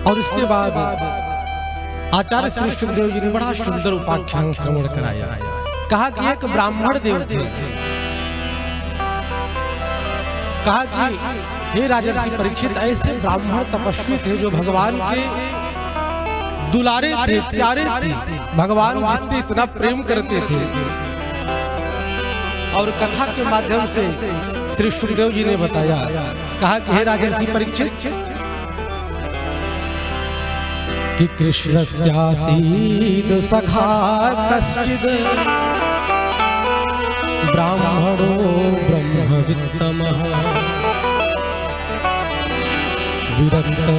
और इसके बाद आचार्य श्री सुखदेव जी ने बड़ा सुंदर उपाख्यान श्रवण कराया। कहा कि एक ब्राह्मण देव थे। कहा कि हे राजर्षि परीक्षित, ऐसे ब्राह्मण तपस्वी थे जो भगवान के दुलारे थे, प्यारे थे, भगवान जिससे इतना प्रेम करते थे। और कथा के माध्यम से श्री सुखदेव जी ने बताया। कहा कि हे राजर्षि परीक्षित, कि कृष्णस्यासीद सखा कश्चिद ब्राह्मणो ब्रह्मवित्तमः विरक्त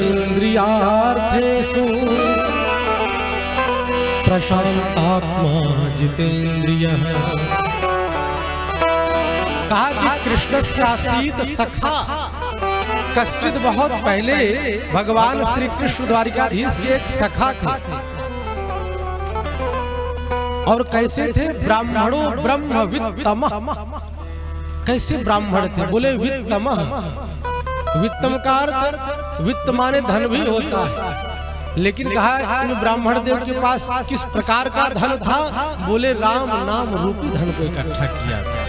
इंद्रियार्थेषु प्रशांतात्मा जितेन्द्रियः। कहा कि कृष्णस्यासीत सखा कश्चित, बहुत पहले भगवान श्री कृष्ण द्वारिकाधीश के एक सखा थे। और कैसे थे? ब्राह्मणों ब्रह्मवित्तमः। कैसे ब्राह्मण थे? बोले वित्तमः। वित्तम का अर्थ वित्त माने धन भी होता है, लेकिन कहा इन ब्राह्मण देव के पास किस प्रकार का धन था? बोले राम नाम रूपी धन को इकट्ठा किया था।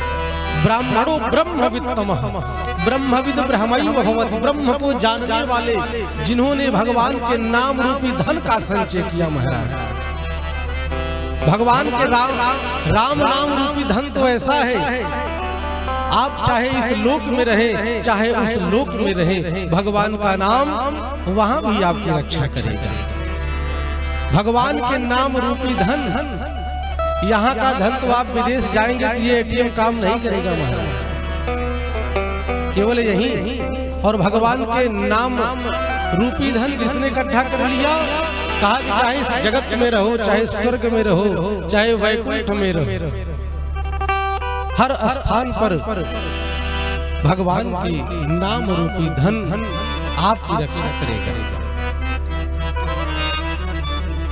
ब्राह्मणों ब्रह्मवित्तमः, ब्रह्मविद ब्रह्मैव भवति, ब्रह्म को जानने वाले, जिन्होंने भगवान के नाम रूपी धन का संचय किया। महाराज भगवान के राम नाम रूपी धन तो ऐसा है, आप चाहे इस लोक में रहे चाहे उस लोक में रहे, भगवान का नाम वहां भी आपकी रक्षा करेगा। भगवान के नाम रूपी धन, यहाँ का धन तो आप विदेश जाएंगे तो ये एटीएम काम नहीं करेगा महाराज, केवल यही। और भगवान के नाम रूपी धन जिसने इकट्ठा कर लिया, कहा कि चाहे इस जगत में रहो, चाहे स्वर्ग में रहो, चाहे वैकुंठ में रहो, हर स्थान पर भगवान के नाम रूपी धन आपकी रक्षा करेगा।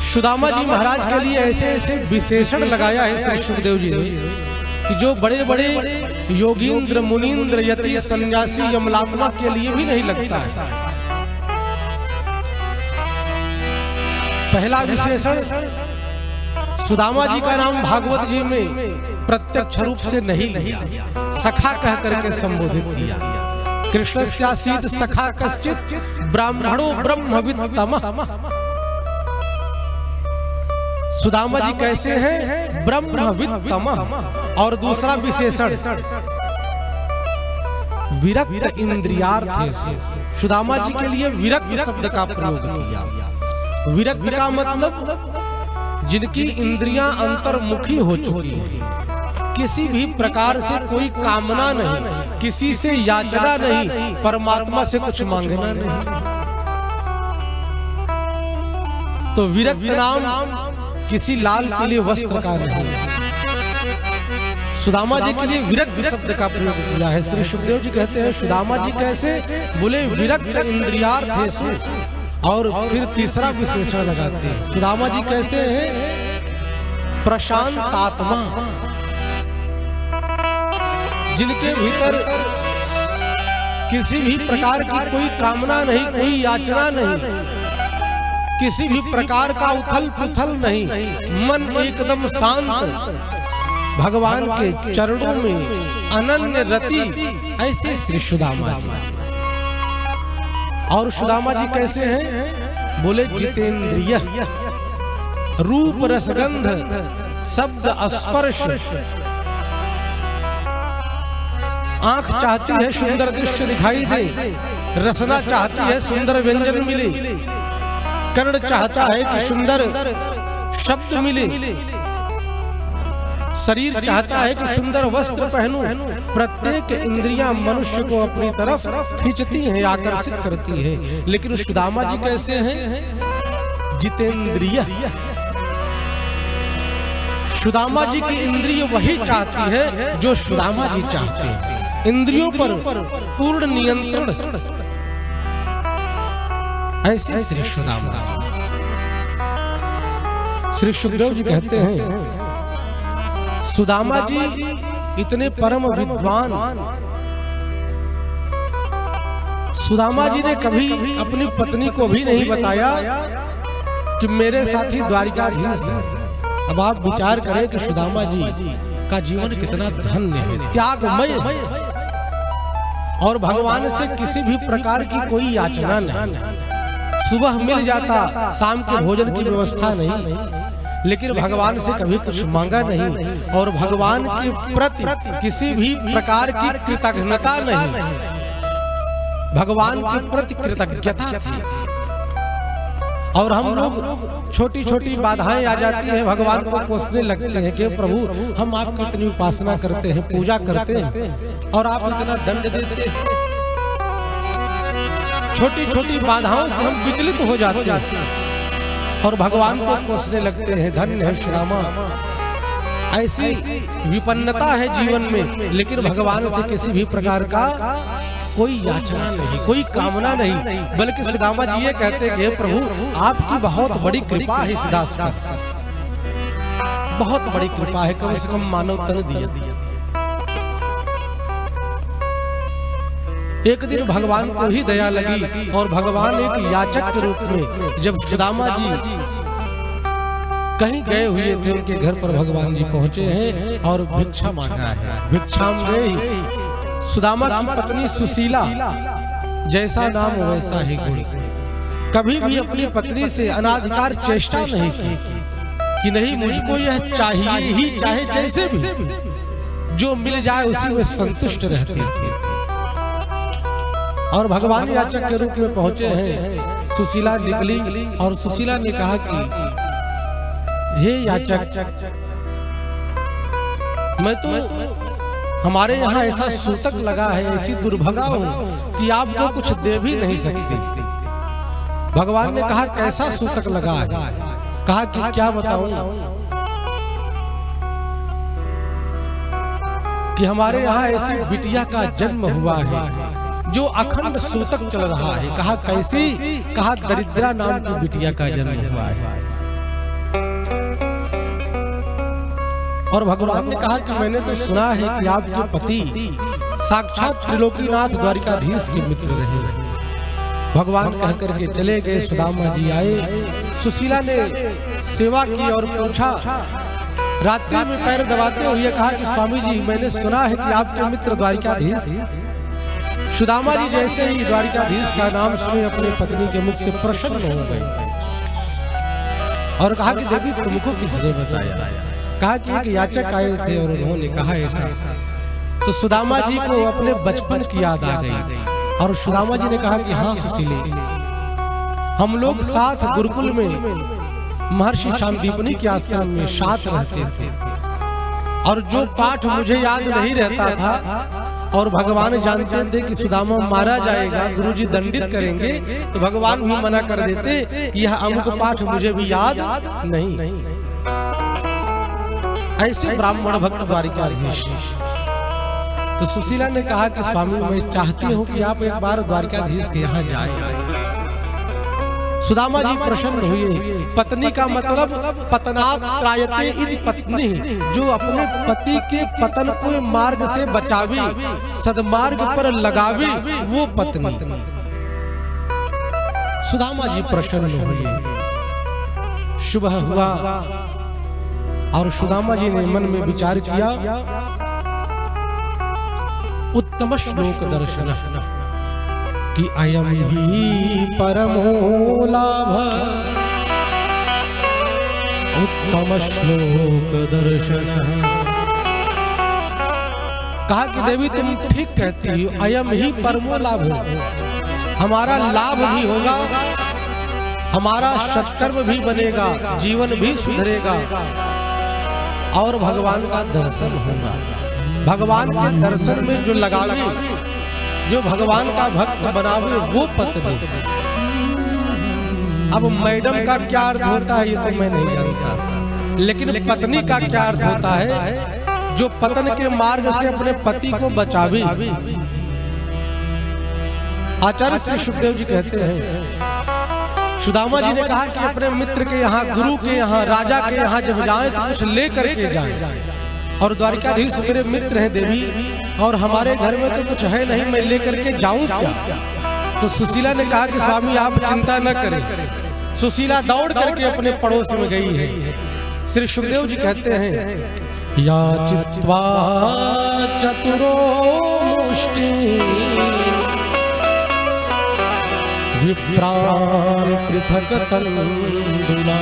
सुदामा जी महाराज के लिए ऐसे ऐसे विशेषण लगाया है श्री सुखदेव जी ने कि जो बड़े बड़े योगींद्र, मुनींद्र, यति, सन्यासी, यमलात्मा के लिए भी नहीं लगता है। पहला विशेषण, सुदामा जी का नाम भागवत जी में प्रत्यक्ष रूप से नहीं लिया, सखा कह करके संबोधित किया। कृष्णस्यासीत सखा कश्चित ब्राह्मणो ब्रह्मवित्तमः। सुदामा जी कैसे हैं? ब्रह्मवित्तमः। और दूसरा विशेषण, विरक्त इंद्रियार्थेषु। सुदामा जी के लिए विरक्त शब्द का प्रयोग किया। विरक्त का मतलब जिनकी इंद्रियां अंतर्मुखी हो चुकी हैं, किसी भी प्रकार से कोई कामना नहीं, किसी से याचना नहीं, परमात्मा से कुछ मांगना नहीं। तो विरक्त नाम किसी लाल पीले वस्त्र का नहीं। सुदामा जी के लिए विरक्त शब्द का प्रयोग किया है। श्री सुखदेव जी कहते हैं सुदामा जी कैसे? बोले विरक्त इंद्रियार्थेषु। और फिर तीसरा विशेषण लगाते हैं, सुदामा जी कैसे हैं? प्रशांत आत्मा, जिनके भीतर किसी भी प्रकार की कोई कामना नहीं, कोई याचना नहीं, किसी भी प्रकार का उथल पुथल नहीं, मन एकदम शांत, भगवान के चरणों में अनन्य रति, ऐसे श्री सुदामा जी। और सुदामा जी कैसे हैं? बोले जितेंद्रिय, रूप रसगंध शब्द स्पर्श, आंख चाहती है सुंदर दृश्य दिखाई दे, रसना चाहती है सुंदर व्यंजन मिले, कर्ण चाहता है कि सुंदर शब्द मिले, शरीर चाहता है कि सुंदर वस्त्र पहनूं। प्रत्येक इंद्रियां मनुष्य को अपनी तरफ खींचती हैं, आकर्षित करती है। लेकिन सुदामा जी कैसे हैं? जितेंद्रिय। सुदामा जी की इंद्रिय वही चाहती है जो सुदामा जी चाहते हैं। इंद्रियों पर पूर्ण नियंत्रण, ऐसे श्री सुदामा। श्री सुखदेव जी कहते हैं सुदामा जी इतने परम विद्वान, सुदामा जी ने कभी अपनी पत्नी को भी नहीं बताया कि मेरे साथी द्वारिकाधीश है। अब आप विचार करें कि सुदामा जी का जीवन कितना धन्य है, त्यागमय है, और भगवान से किसी भी प्रकार की कोई याचना नहीं। सुबह मिल जाता, शाम के भोजन की व्यवस्था नहीं, लेकिन भगवान से कभी कुछ मांगा नहीं, और भगवान के प्रति किसी भी प्रकार की कृतज्ञता नहीं, भगवान के प्रति कृतज्ञता थी। और हम लोग छोटी छोटी बाधाएं आ जाती हैं, भगवान को कोसने लगते हैं कि प्रभु हम आपकी इतनी उपासना करते हैं, पूजा करते हैं, और आप इतना दंड देते हैं। छोटी छोटी बाधाओं से हम विचलित हो जाते हैं और भगवान को कोसने लगते हैं। धन्य है श्यामा, ऐसी विपन्नता है जीवन में, लेकिन भगवान से किसी भी प्रकार का कोई याचना नहीं, कोई कामना नहीं, बल्कि सुदामा जी ये कहते हैं प्रभु आपकी बहुत बड़ी कृपा है इस दास पर, बहुत बड़ी कृपा है, कम से कम मानव तन दिया। एक दिन भगवान को ही दया लगी और भगवान एक याचक के रूप में, जब सुदामा जी कहीं गए हुए थे, उनके घर पर भगवान जी पहुंचे हैं और भिक्षा मांगा है। भिक्षाम गए। सुदामा की पत्नी सुशीला, जैसा नाम वैसा ही गुण, कभी भी अपनी पत्नी से अनाधिकार चेष्टा नहीं की कि नहीं मुझको यह चाहिए ही, चाहे जैसे भी, जो मिल जाए उसी में संतुष्ट रहती थी। और भगवान याचक के रूप में पहुंचे हैं। सुशीला निकली और सुशीला ने कहा कि हे याचक, मैं तो हमारे यहाँ ऐसा सूतक लगा है, ऐसी दुर्भगा हूँ कि आपको कुछ दे भी नहीं सकती। भगवान ने कहा कैसा सूतक लगा है? कहा कि क्या बताऊं कि हमारे यहाँ ऐसी बिटिया का जन्म हुआ है जो अखंड सूतक चल रहा है। कहा कैसी? कहा दरिद्रा नाम की बिटिया का जन्म हुआ है। और भगवान ने कहा कि मैंने तो सुना है कि आपके पति साक्षात त्रिलोकीनाथ द्वारिकाधीश के मित्र रहे। भगवान कह करके चले गए। सुदामा जी आए, सुशीला ने सेवा की और पूछा, रात्रि में पैर दबाते हुए कहा कि स्वामी जी मैंने सुना है कि आपके मित्र द्वारिकाधीश। सुदामा जी जैसे ही द्वारिकाधीश का नाम सुने अपनी पत्नी के मुख से प्रसन्न हो गए और कहा कि देवी तुमको किसने बताया? कहा कि एक याचक आए थे और उन्होंने कहा ऐसा। तो सुदामा जी को अपने बचपन की याद आ गई और सुदामा जी ने कहा कि हाँ सुशीले, हम लोग साथ गुरुकुल में महर्षि शांतिपुनी के आश्रम में साथ रहते थे, और जो पाठ मुझे याद नहीं रहता था और भगवान जानते थे कि सुदामा मारा जाएगा, गुरुजी दंडित करेंगे, तो भगवान भी मना कर देते कि यह अमुक पाठ मुझे भी याद नहीं। ऐसे ब्राह्मण भक्त द्वारिकाधीश। तो सुशीला ने कहा कि स्वामी मैं चाहती हूँ कि आप एक बार द्वारिकाधीश के यहाँ जाएं। सुदामा जी प्रसन्न हुए। पत्नी का मतलब पतनात् त्रायते इति पत्नी, जो अपने पति के पतन को मार्ग से बचावी, सदमार्ग पर लगावी, वो पत्नी। सुदामा जी प्रसन्न हुए। सुबह हुआ और सुदामा जी ने मन में विचार किया, उत्तम श्लोक दर्शन कि अयम ही परमो लाभ, उत्तम श्लोक दर्शन। कहा कि देवी तुम ठीक कहती हो, अयम ही परमो लाभ, हमारा लाभ भी होगा, हमारा सत्कर्म भी बनेगा, जीवन भी सुधरेगा और भगवान का दर्शन होगा। भगवान के दर्शन में जो लगावे, जो भगवान का भक्त बनावे, वो पत्नी। अब मैडम का क्या अर्थ होता है ये तो मैं नहीं जानता, लेकिन पत्नी का क्या अर्थ होता है? जो पतन के मार्ग से अपने पति को बचावे। आचार्य श्री सुखदेव जी कहते हैं, सुदामा जी ने कहा कि अपने मित्र के यहाँ, गुरु के यहाँ, राजा के यहाँ जब जाएं तो कुछ ले करके जाएं। और द्वारिकाधीश मेरे मित्र हैं देवी, और हमारे घर में तो कुछ है नहीं, मैं लेकर के जाऊं क्या? तो सुशीला ने कहा कि स्वामी आप चिंता न करें। सुशीला दौड़ करके अपने पड़ोस में गई है। श्री सुखदेव जी कहते हैं याचित्वा चतुरो मुष्टि विप्रान पृथक तंडुला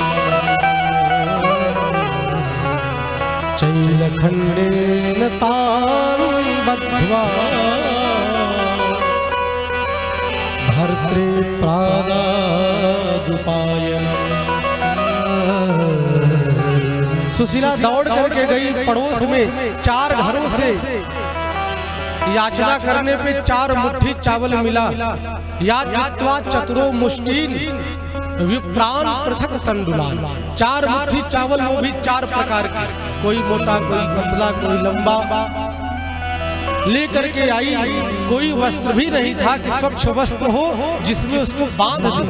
चैलखंडेन तान बद्ध्वा भर्त्रे प्रादादुपायनम्। सुशीला दौड़ करके गई पड़ोस में 4 घरों से याचना करने पे 4 मुट्ठी चावल मिला। या जित्वा चतुरो मुष्टीन विप्रान पृथक तंडुलान। 4 मुट्ठी चावल, वो भी 4 प्रकार के, कोई मोटा कोई पतला कोई लंबा, लेकर के आई। कोई वस्त्र भी नहीं था कि स्वच्छ वस्त्र हो जिसमें उसको बांध दे।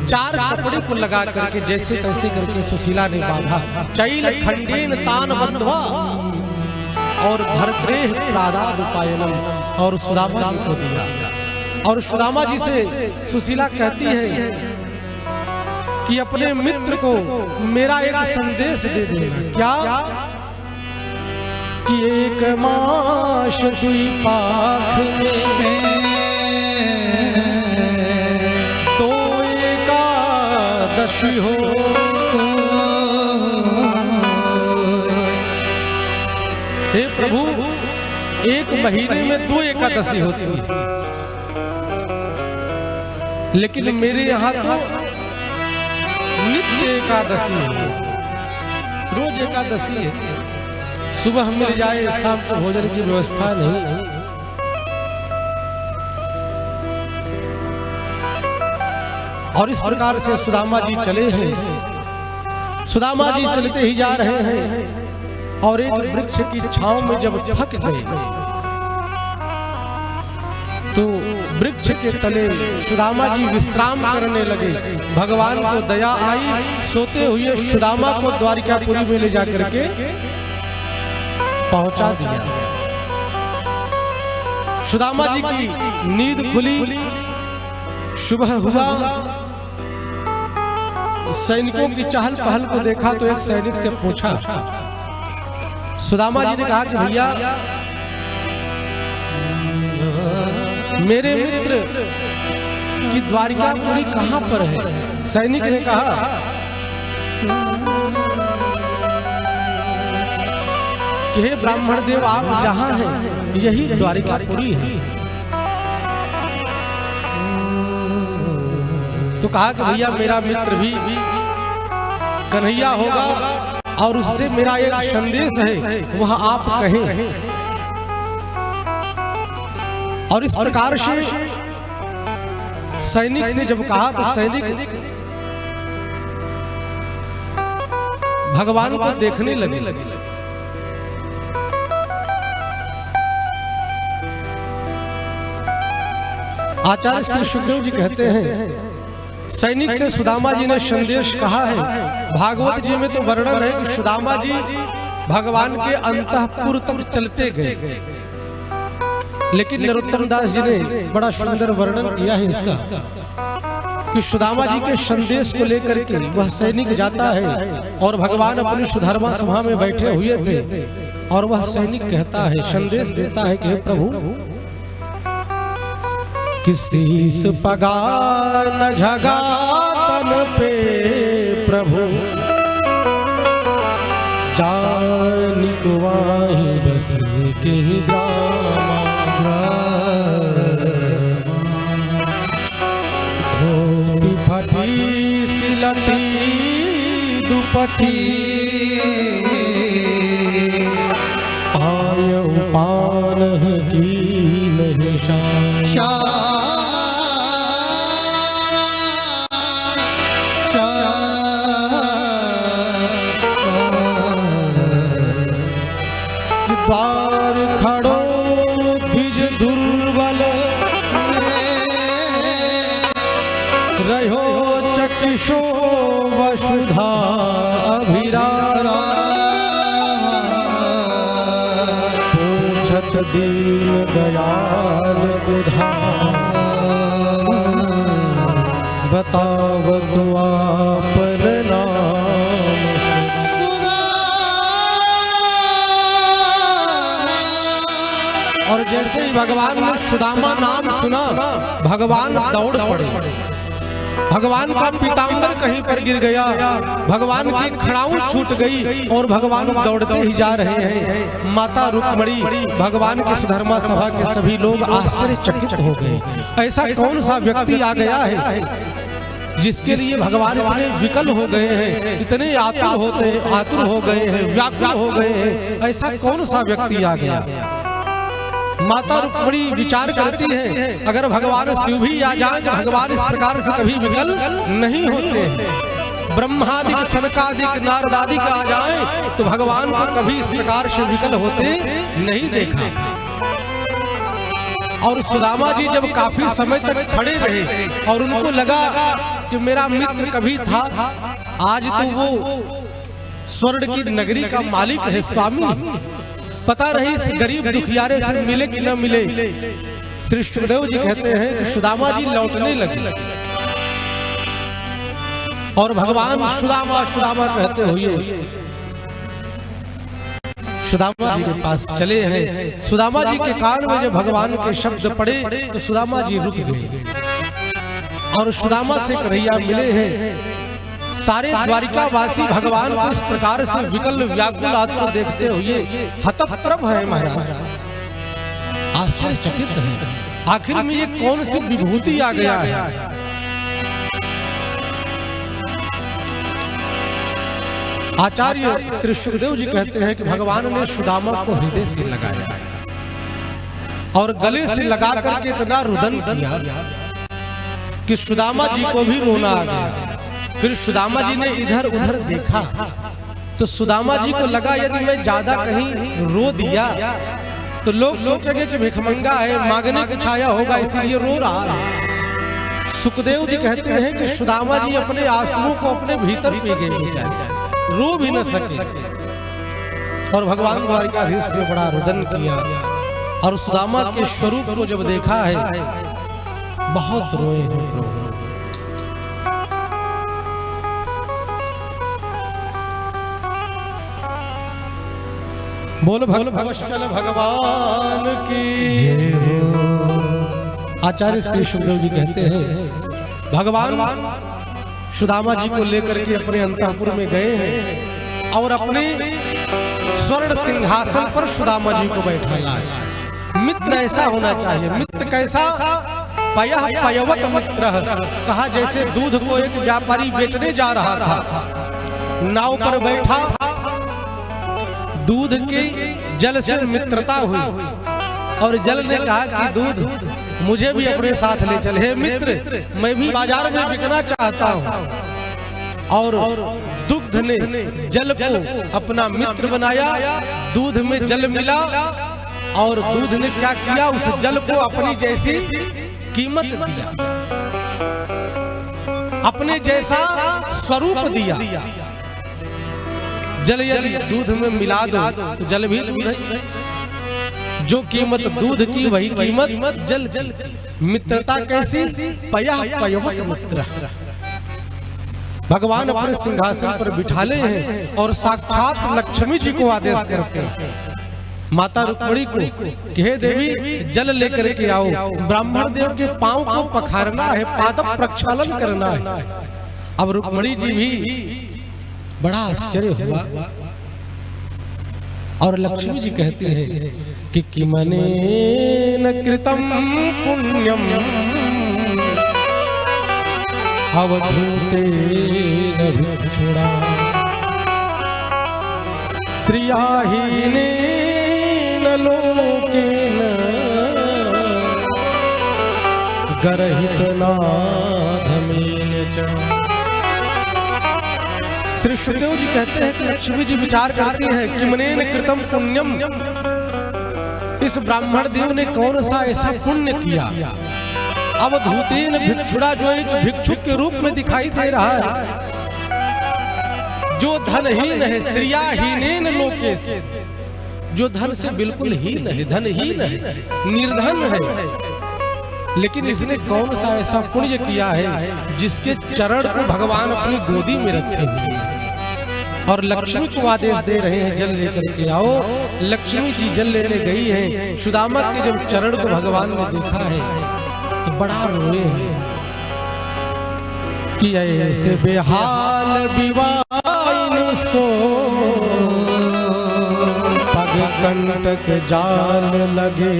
4 कपड़े को लगा करके जैसे तैसे करके सुशीला ने बांधा। चैल खंडेन तान बद्ध्वा और भर्त्रे प्रादादुपायनम, और सुदामा जी को दिया। और सुदामा जी से सुशीला कहती है कि अपने मित्र को मेरा एक संदेश दे देना। क्या? कि एक मास दुई पाख में तो एकादशी हो। हे प्रभु, एक महीने में 2 एकादशी होती है, लेकिन मेरे यहाँ तो नित्य एकादशी है, रोज एकादशी है। सुबह मिल जाए, शाम को भोजन की व्यवस्था नहीं। और इस प्रकार से सुदामा जी चले हैं। सुदामा जी चलते ही जा रहे हैं और एक वृक्ष की छांव में जब थक गए तो वृक्ष के तले सुदामा जी विश्राम करने लगे। भगवान को दया आई, सोते हुए सुदामा को द्वारिकापुरी में ले जाकर के पहुंचा दिया। सुदामा जी की नींद खुली, सुबह हुआ, सैनिकों की चहल पहल को देखा तो एक सैनिक से पूछा। सुदामा जी ने कहा कि भैया मेरे मित्र की द्वारिकापुरी कहां पर है? सैनिक ने कहा कि हे ब्राह्मण देव, आप जहां हैं यही द्वारिकापुरी है। तो कहा कि भैया मेरा मित्र भी कन्हैया होगा और उससे मेरा एक संदेश है, वह आप कहें। और इस प्रकार से सैनिक से जब कहा तो सैनिक भगवान को देखने लगे। आचार्य श्री सुखदेव जी कहते हैं सैनिक से सुदामा जी ने संदेश कहा है। भागवत जी में तो वर्णन है कि सुदामा जी भगवान के अंतःपुर तक चलते गए, लेकिन नरोत्तम दास जी ने बड़ा सुंदर वर्णन किया है इसका कि सुदामा जी के संदेश को लेकर के वह सैनिक जाता है और भगवान अपनी सुधर्मा सभा में बैठे हुए थे और वह सैनिक कहता है, संदेश देता है कि हे प्रभु, किसी से पगा न झगा तन पे प्रभु, जानिक वाही बस के द्रामा। धोती फटी सिलटी दुपटी, आय पान की नहीं द्वार खड़ो द्विज दुर्बल, रहो चक्षुषो वसुधा अभिरारा, पूछत दीन दयाल कुधार, बतावत आपन नाम और जैसे ही भगवान ने सुदामा नाम सुना भगवान दौड़ पड़े। भगवान का पीताम्बर कहीं पर गिर गया, भगवान की खड़ाऊं छूट गई और भगवान दौड़ते ही जा रहे हैं। माता रुक्मणी, भगवान की सुधर्मा सभा के सभी लोग आश्चर्यचकित हो गए। ऐसा कौन सा व्यक्ति आ गया है जिसके लिए भगवान इतने विकल हो गए हैं, इतने आतुर हो गए हैं, व्याकुल हो गए हैं। ऐसा कौन सा व्यक्ति आ गया? माता रुक्मणी विचार करती है, अगर भगवान शिव भी आ जाए तो भगवान इस प्रकार से कभी विकल नहीं होते हैं। ब्रह्मादिक, सनकादिक, नारदादिक आ जाए तो भगवान को कभी इस प्रकार से विकल होते नहीं देखा। और सुदामा जी जब काफी समय तक खड़े रहे और उनको लगा कि मेरा मित्र कभी था, आज तो वो स्वर्ण की नगरी का मालिक है, स्वामी। पता रही इस गरीब दुखियारे से मिले कि न मिले। श्री सुखदेव जी कहते हैं कि सुदामा जी लौटने लगे और भगवान सुदामा सुदामा कहते हुए सुदामा जी के पास चले हैं। सुदामा जी के कान में जब भगवान के शब्द पड़े तो सुदामा जी रुक गए और सुदामा से कन्हैया मिले हैं। सारे द्वारिकावासी भगवान को इस प्रकार से विकल व्याकुल आतुर देखते हुए हतप्रभ है महाराज, आश्चर्यचकित है। आखिर में ये कौन सी विभूति आ गया है? आचार्य श्री सुखदेव जी कहते हैं कि भगवान ने सुदामा को हृदय से लगाया और गले से लगा करके इतना रुदन किया कि सुदामा जी को भी रोना आ गया। फिर सुदामा जी ने इधर उधर देखा तो सुदामा जी को लगा यदि मैं ज्यादा कहीं रो दिया तो लोग सोचेंगे कि भिखमंगा है, मांगने की छाया होगा, इसीलिए रो रहा है। सुखदेव जी कहते हैं कि सुदामा जी अपने आंसुओं को अपने भीतर पी गए, बेचारे रो भी न सके। और भगवान द्वारिकाधीश ने बड़ा रुदन किया और सुदामा के स्वरूप को जब देखा है बहुत रोए हैं प्रभु। बोल भगवत्सल भगवान की जय हो। आचार्य श्री सुखदेव जी कहते हैं भगवान सुदामा जी को लेकर के अपने अंतःपुर में गए हैं और अपने स्वर्ण सिंहासन पर सुदामा जी को बैठा लाए। मित्र ऐसा होना चाहिए। मित्र कैसा? पयः पयवत मित्र। कहा जैसे दूध को एक व्यापारी बेचने जा रहा था, नाव पर बैठा, दूध के जल से मित्रता हुई और जल ने कहा कि दूध मुझे भी अपने साथ ले चल। हे मित्र, मैं भी बाजार में बिकना चाहता हूँ। और दुग्ध ने जल को अपना मित्र बनाया, दूध में जल मिला और दूध ने क्या किया, उस जल को अपनी जैसी कीमत दिया, अपने जैसा स्वरूप दिया। जल यदि दूध में मिला दो तो जल भी दूध है। जो कीमत दूध की वही कीमत जल। मित्रता कैसी? पयः पयवत मित्र। भगवान अपने सिंहासन पर बिठाले हैं और साक्षात लक्ष्मी जी को आदेश करते हैं माता रुक्मणी को कि हे देवी जल लेकर के आओ, ब्राह्मण देव के पांव को पखारना है, पाद प्रक्षालन करना है। अब रुक्मणी जी भी बड़ा आश्चर्य हुआ और लक्ष्मी जी कहती है कि किमनेन कृतं पुण्यम अवधूतेन भिक्षुणा श्रियाहीनेन लोकेन गर्हितनाधमेन च। श्री सुखदेव जी कहते हैं कि लक्ष्मी जी विचार करती है किमनेन कृतं पुण्यम, इस ब्राह्मण देव ने कौन सा ऐसा पुण्य किया। अवधूतेन भिक्षुड़ा, जो एक भिक्षुक के रूप में दिखाई दे रहा है, जो धनहीन है, श्रियाहीनेन लोकेश, जो धन से बिल्कुल हीन है, धनहीन है, निर्धन है, लेकिन इसने कौन सा ऐसा पुण्य किया है जिसके चरण को भगवान अपनी गोदी में रखे हुए हैं और लक्ष्मी को आदेश दे रहे हैं जल लेकर के आओ। लक्ष्मी जी जल लेने गई हैं। सुदामा के जब चरण को भगवान ने देखा है तो बड़ा रोए हैं कि ऐसे बेहाल विवाहिन सो पग कंटक जाल लगे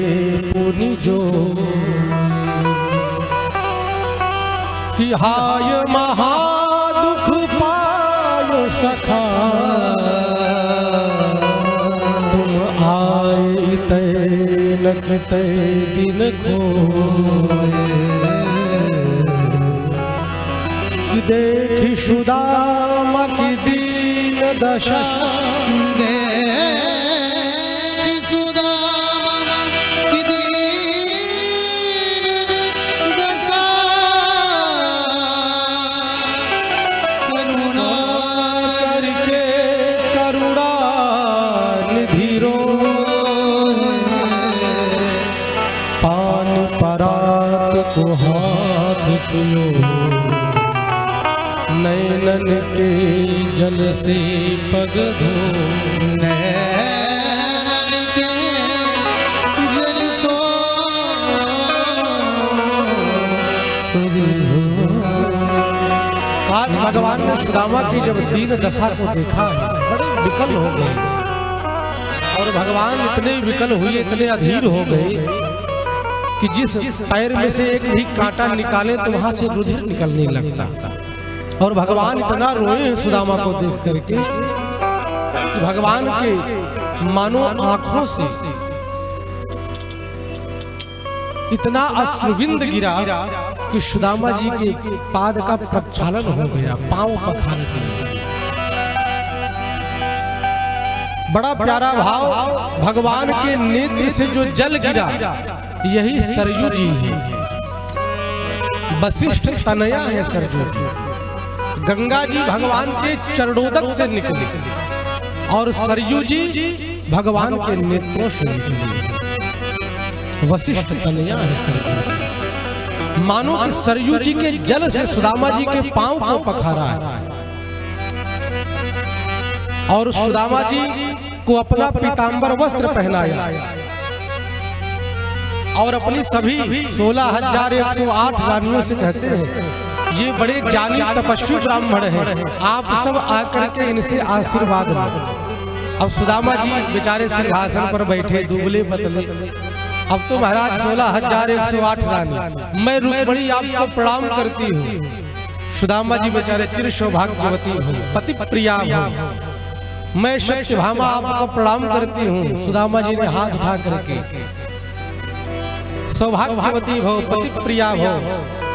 पुनि जो कि हाय महा दुख पायो सखा तुम आए तय नकते दिन खोए कि देखी सुदामा की दीन दशा नैनन के जल से पग धो नैनन के जल सो आज भगवान ने सुदामा की जब दीन दशा को देखा है बड़े विकल हो गए और भगवान इतने विकल हुए इतने अधीर हो गए कि जिस पैर में से एक भी कांटा निकाले तो वहां से रुधिर निकलने लगता और भगवान इतना रोए सुदामा को देख करके कि भगवान के मानो आंखों से इतना अश्रुबिंद गिरा कि सुदामा जी के पाद का प्रक्षालन हो गया, पांव पखार दिए। बड़ा प्यारा भाव, भगवान के नेत्र से जो जल गिरा यही सरयू जी है। वशिष्ठ तनया है सरयू जी। गंगा जी भगवान के चरणोदक से निकली और सरयू जी भगवान के नेत्रों से निकली। वशिष्ठ तनया है सरयू। मानो कि सरयू जी के जल से सुदामा जी के पांव को पखारा है और सुदामा जी को अपना पीतांबर वस्त्र पहनाया और अपनी सभी 16,108 रानियों से कहते हैं ये बड़े ज्ञानी तपस्वी ब्राह्मण हैं, आप सब आकर के इनसे आशीर्वाद लो। अब सुदामा जी बेचारे सिंहासन पर बैठे दुबले पतले। अब तो महाराज 16,108 रानी, मैं रुक्मिणी आपको प्रणाम करती हूँ। सुदामा जी बेचारे चिर सौभाग्यवती हो, पति प्रिया हो। मैं सत्यभामा आपको प्रणाम करती हूँ। सुदामा जी ने हाथ उठा करके सौभाग्यवती भव पति प्रिया भव।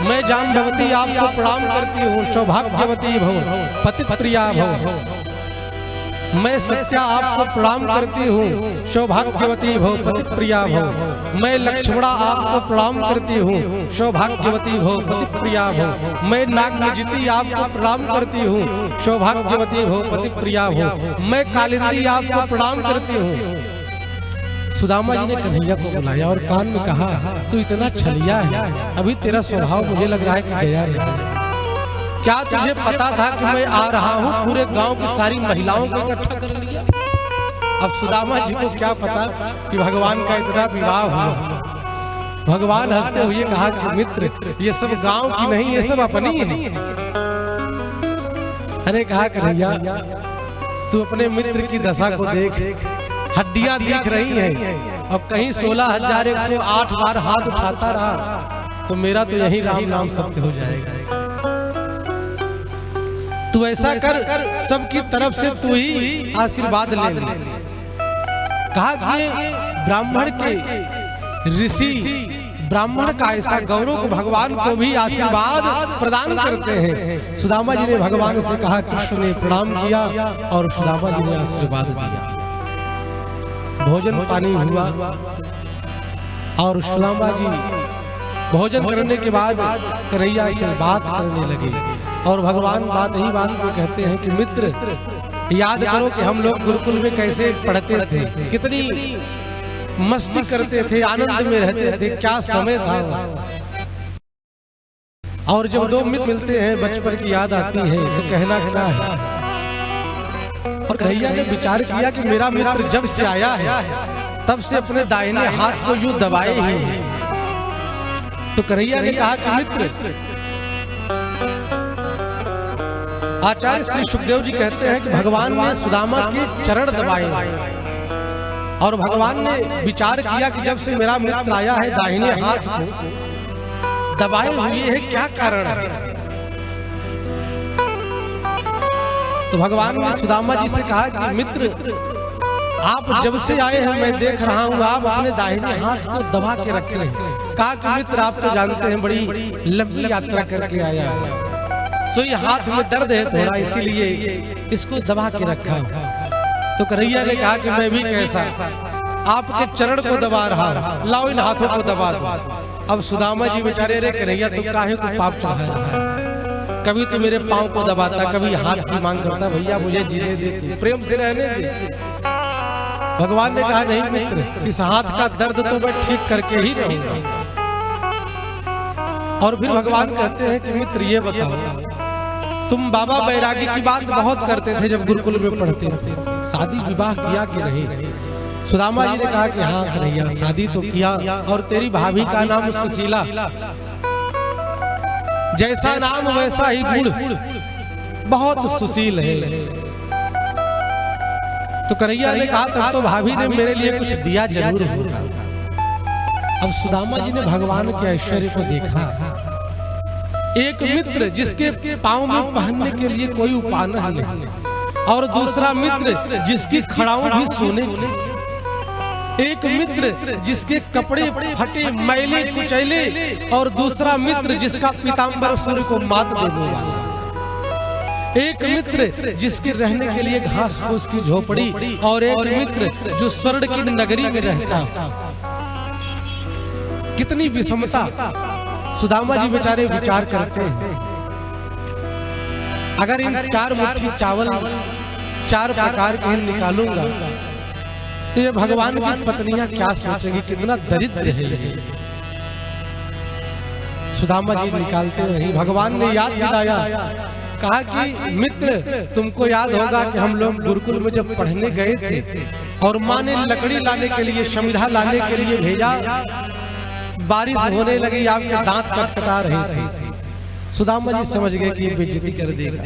मैं जाम्बवती आपको प्रणाम करती हूँ। सौभाग्यवती भव पति प्रिया भव। मैं सत्या आपको प्रणाम करती हूँ। सौभाग्यवती भव पति प्रिया भव। मैं लक्ष्मणा आपको प्रणाम करती हूँ। सौभाग्यवती भव पति प्रिया भव। मैं नागनजिती आपको प्रणाम करती हूँ। सौभाग्यवती भव पति प्रिया भव। मैं कालिंदी आपको प्रणाम करती हूँ। सुदामा जी ने कन्हैया को बुलाया और कान में कहा, तू इतना छलिया है, अभी तेरा स्वभाव मुझे लग रहा है कि गया नहीं। क्या तुझे पता था कि मैं आ रहा हूँ? पूरे गांव की सारी महिलाओं को इकट्ठा कर लिया। अब सुदामा जी को क्या पता कि भगवान का इतना विवाह हुआ। भगवान हंसते हुए कहा कि मित्र, ये सब गांव की नहीं, ये सब अपनी है। अरे कहा कन्हैया, तू अपने मित्र की दशा को देख, हड्डियां दिख रही हैं और कहीं 16,108 बार हाथ उठाता रहा तो मेरा तो यही राम नाम सत्य हो जाएगा। तू ऐसा कर, सबकी तरफ से तू ही आशीर्वाद ले ले। कहा कि ब्राह्मण के ऋषि ब्राह्मण का ऐसा गौरव को भगवान को भी आशीर्वाद प्रदान करते हैं। सुदामा जी ने भगवान से कहा, कृष्ण ने प्रणाम किया और सुदामा जी ने आशीर्वाद दिया। भोजन पानी हुआ और सुदामा जी भोजन करने के बाद कन्हैया से बात करने लगे और भगवान बात ही बात में कहते हैं कि मित्र, याद करो कि हम लोग गुरुकुल में कैसे पढ़ते थे, कितनी मस्ती करते थे, आनंद में रहते थे, क्या समय था। और जब दो मित्र मिलते हैं बचपन की याद आती है तो कहना क्या है। और कन्हैया ने विचार किया कि मेरा मित्र जब से आया है तब से अपने दाहिने हाथ को यूं दबाए ही है। तो कन्हैया ने कहा कि मित्र, आचार्य श्री सुखदेव जी कहते हैं कि भगवान ने सुदामा के चरण दबाए और भगवान ने विचार किया कि जब से मेरा मित्र आया है दाहिने हाथ को दबाए हुए है, क्या कारण है। तो भगवान ने सुदामा जी से कहा कि मित्र, आप जब से आए हैं मैं देख रहा हूं आप अपने दाहिने हाथ को दबा के रखे हैं। कहा कि मित्र, आप तो जानते हैं बड़ी लंबी यात्रा करके आया है, सो ये हाथ में दर्द है थोड़ा, इसीलिए इसको दबा के रखा। तो कन्हैया ने कहा कि मैं भी कैसा आपके चरण को दबा रहा, लाओ इन हाथों को दबा दो। अब सुदामा जी बेचारे, रे कन्हैया तुम काहे को पाप चढ़ा रहा है, कभी तो मेरे पांव को दबाता, कभी हाथ की मांग करता, भैया मुझे जीने दे, तू प्रेम से रहने दे। भगवान ने कहा नहीं मित्र, इस हाथ का दर्द तो मैं ठीक करके ही रहूंगा। और फिर भगवान कहते हैं कि मित्र ये बताओ, तुम बाबा बैरागी की बात बहुत करते थे जब गुरुकुल में पढ़ते थे, शादी विवाह किया कि नहीं। सुदामा जी ने कहा कि हाँ कन्हैया, शादी तो किया, और तेरी भाभी का नाम सुशीला, जैसा नाम वैसा ही गुण, बहुत सुशील है। तो कन्हैया ने कहा तब तो भाभी ने मेरे लिए कुछ दिया जरूर होगा। अब सुदामा जी ने भगवान के ऐश्वर्य को देखा। एक मित्र जिसके पांव में पहनने के लिए कोई उपान नहीं, और दूसरा मित्र जिसकी खड़ाऊं भी सोने की, एक मित्र जिसके कपड़े फटे मैले कुचैले, और दूसरा मित्र जिसका पीतांबर सूर्य को मात देने वाला, एक मित्र जिसके रहने के लिए घास फूस की झोपड़ी, और एक मित्र जो स्वर्ण की नगरी में रहता। कितनी विषमता। सुदामा जी बेचारे विचार करते हैं, अगर इन 4 मुट्ठी चावल 4 प्रकार के निकालूंगा तो ये भगवान की पत्नियां क्या सोचेंगी, कितना दरिद्र है ये। सुदामा जी निकालते हैं, भगवान ने याद दिलाया, कहा कि मित्र तुमको याद होगा कि हम लोग गुरुकुल में जब पढ़ने गए थे और माँ ने लकड़ी लाने के लिए, समिधा लाने के लिए भेजा, बारिश होने लगी, आपके दांत कटकटा रहे थे। सुदामा जी समझ गए कि बेइज्जती कर देगा।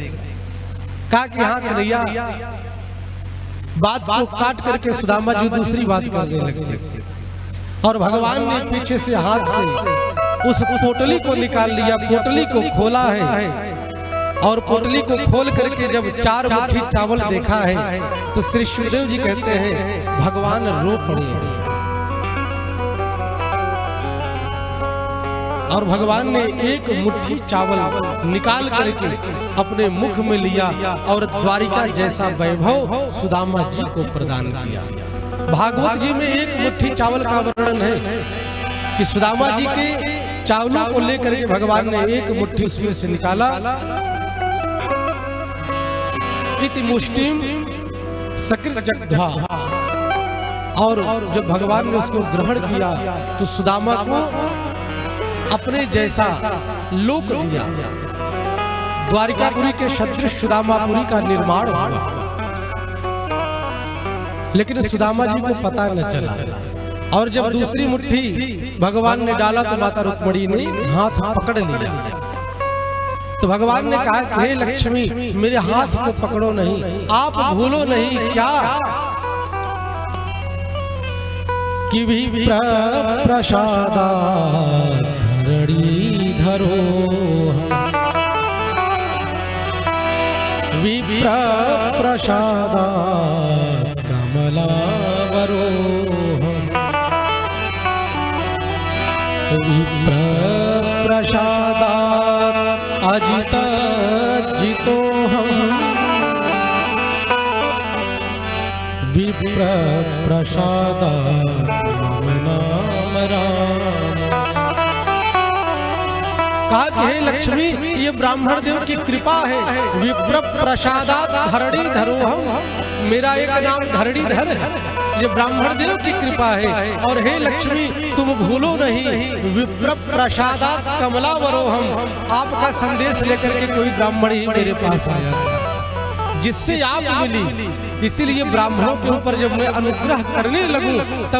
कहा कि हाँ कन्हैया, बात को काट करके सुदामा जी दूसरी बात करने लगते, और भगवान ने पीछे से हाथ से उस पोटली को निकाल लिया, पोटली को खोला है, और पोटली को खोल करके जब 4 मुट्ठी चावल देखा है तो श्री सुखदेव जी कहते हैं भगवान रो पड़े। और भगवान ने एक मुट्ठी चावल निकाल करके अपने मुख में लिया और द्वारिका जैसा वैभव सुदामा जी को प्रदान किया। भागवत जी में एक मुट्ठी चावल का वर्णन है कि सुदामा जी के चावलों को लेकर के भगवान ने एक मुट्ठी उसमें से निकाला, इति मुष्टिम सकृत जग्ध्वा, और जब भगवान ने उसको ग्रहण किया तो सुदामा को अपने जैसा लोक दिया। द्वारिकापुरी के सदृश सुदामापुरी का निर्माण हुआ, लेकिन सुदामा जी को पता न चला। और जब दूसरी मुट्ठी भगवान ने डाला तो माता रुक्मिणी ने हाथ पकड़ लिया। तो भगवान ने कहा कि हे लक्ष्मी, मेरे हाथ को पकड़ो नहीं, आप भूलो नहीं क्या कि विप्र प्रसादात् धरणीधरो, विप्र प्रसादात् कमलावरो, विप्र प्रसादात् अजित जितोऽहम्, विप्र प्रसादात् मम नाम राम। कहा कि हे लक्ष्मी, ये ब्राह्मण देव की कृपा है। विप्र प्रसादात धरणी धरोहम, मेरा एक नाम धरणीधर है, ये ब्राह्मण देव की कृपा है। और हे लक्ष्मी, तुम भूलो नहीं, विप्र प्रसादात कमलावरोहम, आपका संदेश लेकर के कोई ब्राह्मण ही मेरे पास आया था, जिससे आप मिली। इसीलिए ब्राह्मणों के ऊपर जब मैं अनुग्रह करने लगूं तब